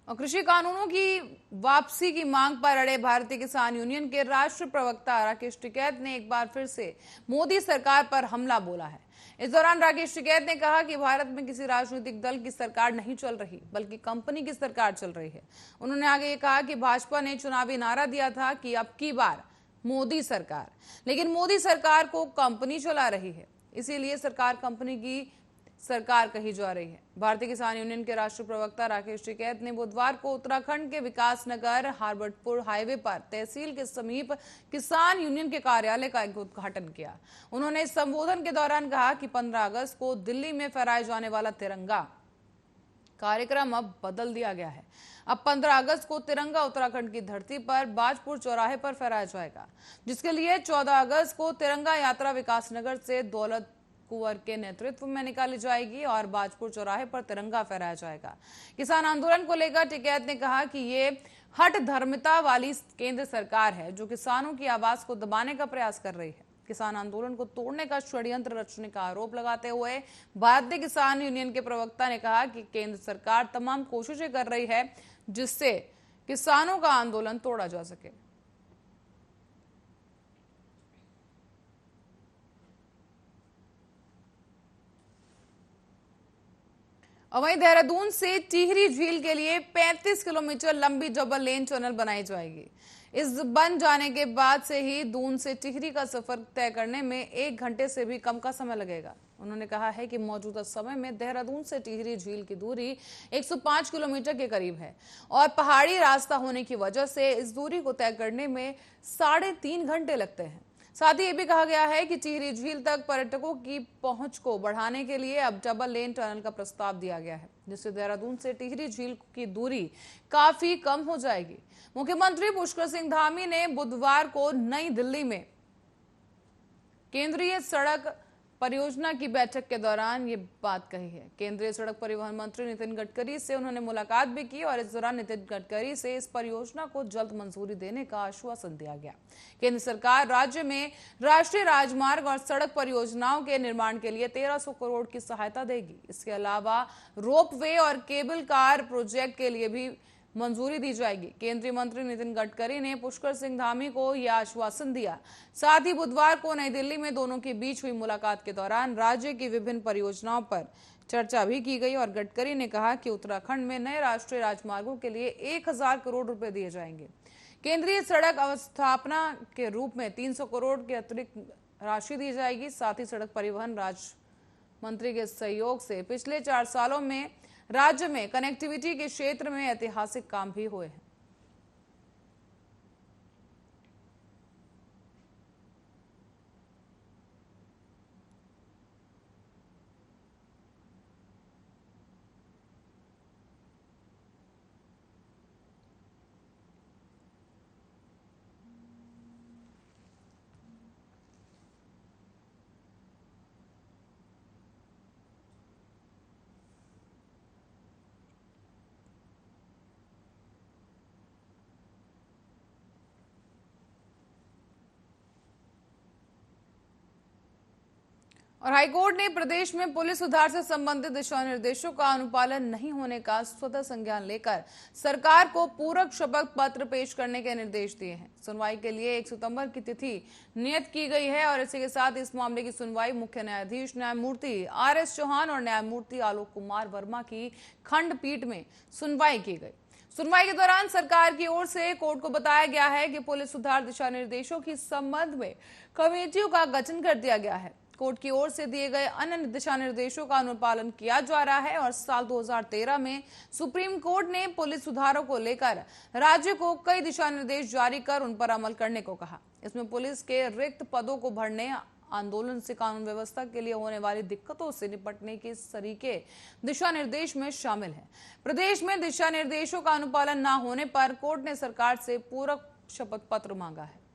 और कृषि कानूनों की वापसी की मांग पर अड़े भारतीय किसान यूनियन के राष्ट्रीय प्रवक्ता राकेश टिकैत ने एक बार फिर से मोदी सरकार पर हमला बोला है। इस दौरान राकेश टिकैत ने कहा कि भारत में किसी राजनीतिक दल की सरकार नहीं चल रही, बल्कि कंपनी की सरकार चल रही है। उन्होंने आगे ये कहा कि भाजपा ने चुनावी नारा दिया था कि अब की बार मोदी सरकार, लेकिन मोदी सरकार को कंपनी चला रही है, इसीलिए सरकार कंपनी की सरकार कही जा रही है। भारतीय किसान यूनियन के राष्ट्रीय प्रवक्ता राकेश टिकैत ने बुधवार को उत्तराखंड के विकासनगर हार्बर्टपुर हाईवे पर तहसील के समीप किसान यूनियन के कार्यालय का एक उद्घाटन किया। उन्होंने इस संबोधन के दौरान कहा कि 15 अगस्त को दिल्ली में फहराए जाने वाला तिरंगा कार्यक्रम अब बदल दिया गया है। अब 15 अगस्त को तिरंगा उत्तराखंड की धरती पर बाजपुर चौराहे पर फहराया जाएगा, जिसके लिए 14 अगस्त को तिरंगा यात्रा विकासनगर से दौलत कुंवर के नेतृत्व में निकाली जाएगी और बाजपुर चौराहे पर तिरंगा फहराया जाएगा। किसान आंदोलन को लेकर टिकैत ने कहा कि ये हठ धर्मिता वाली केंद्र सरकार है जो किसानों की आवाज को दबाने का प्रयास कर रही है। किसान आंदोलन को तोड़ने का षड्यंत्र रचने का आरोप लगाते हुए भारतीय किसान यूनियन के प्रवक्ता ने कहा कि केंद्र सरकार तमाम कोशिशें कर रही है जिससे किसानों का आंदोलन तोड़ा जा सके। और वहीं देहरादून से टिहरी झील के लिए 35 किलोमीटर लंबी डबल लेन टनल बनाई जाएगी। इस बन जाने के बाद से ही दून से टिहरी का सफर तय करने में 1 घंटे से भी कम का समय लगेगा। उन्होंने कहा है कि मौजूदा समय में देहरादून से टिहरी झील की दूरी 105 किलोमीटर के करीब है और पहाड़ी रास्ता होने की वजह से इस दूरी को तय करने में 3.5 घंटे लगते हैं। साथ ही ये भी कहा गया है कि टिहरी झील तक पर्यटकों की पहुंच को बढ़ाने के लिए अब डबल लेन टनल का प्रस्ताव दिया गया है, जिससे देहरादून से टिहरी झील की दूरी काफी कम हो जाएगी। मुख्यमंत्री पुष्कर सिंह धामी ने बुधवार को नई दिल्ली में केंद्रीय सड़क परियोजना की बैठक के दौरान ये बात कही है। केंद्रीय सड़क परिवहन मंत्री नितिन गडकरी से उन्होंने मुलाकात भी की और इस दौरान नितिन गडकरी से इस परियोजना को जल्द मंजूरी देने का आश्वासन दिया गया। केंद्र सरकार राज्य में राष्ट्रीय राजमार्ग और सड़क परियोजनाओं के निर्माण के लिए 1300 करोड़ की सहायता देगी। इसके अलावा रोपवे और केबल कार प्रोजेक्ट के लिए भी मंजूरी दी जाएगी। केंद्रीय मंत्री नितिन गडकरी ने पुष्कर सिंह धामी को यह आश्वासन दिया। साथ ही बुधवार को नई दिल्ली में दोनों के बीच हुई मुलाकात के दौरान राज्य की विभिन्न परियोजनाओं पर चर्चा भी की गई और गडकरी ने कहा कि उत्तराखंड में नए राष्ट्रीय राजमार्गों के लिए 1000 करोड़ रुपए दिए जाएंगे। केंद्रीय सड़क अवस्थापना के रूप में 300 करोड़ के अतिरिक्त राशि दी जाएगी। साथ ही सड़क परिवहन राज्य मंत्री के सहयोग से पिछले 4 सालों में राज्य में कनेक्टिविटी के क्षेत्र में ऐतिहासिक काम भी हुए हैं। और हाईकोर्ट ने प्रदेश में पुलिस सुधार से संबंधित दिशा निर्देशों का अनुपालन नहीं होने का स्वतः संज्ञान लेकर सरकार को पूरक शपथ पत्र पेश करने के निर्देश दिए हैं। सुनवाई के लिए 1 सितंबर की तिथि नियत की गई है और इसी के साथ इस मामले की सुनवाई मुख्य न्यायाधीश न्यायमूर्ति RS चौहान और न्यायमूर्ति आलोक कुमार वर्मा की खंडपीठ में सुनवाई की गई। सुनवाई के दौरान सरकार की ओर से कोर्ट को बताया गया है कि पुलिस सुधार दिशा निर्देशों के संबंध में कमेटियों का गठन कर दिया गया है। कोर्ट की ओर से दिए गए अन्य दिशा निर्देशों का अनुपालन किया जा रहा है और साल 2013 में सुप्रीम कोर्ट ने पुलिस सुधारों को लेकर राज्य को कई दिशा निर्देश जारी कर उन पर अमल करने को कहा। इसमें पुलिस के रिक्त पदों को भरने, आंदोलन से कानून व्यवस्था के लिए होने वाली दिक्कतों से निपटने के तरीके दिशा निर्देश में शामिल है। प्रदेश में दिशा निर्देशों का अनुपालन न होने पर कोर्ट ने सरकार से पूरक शपथ पत्र मांगा है।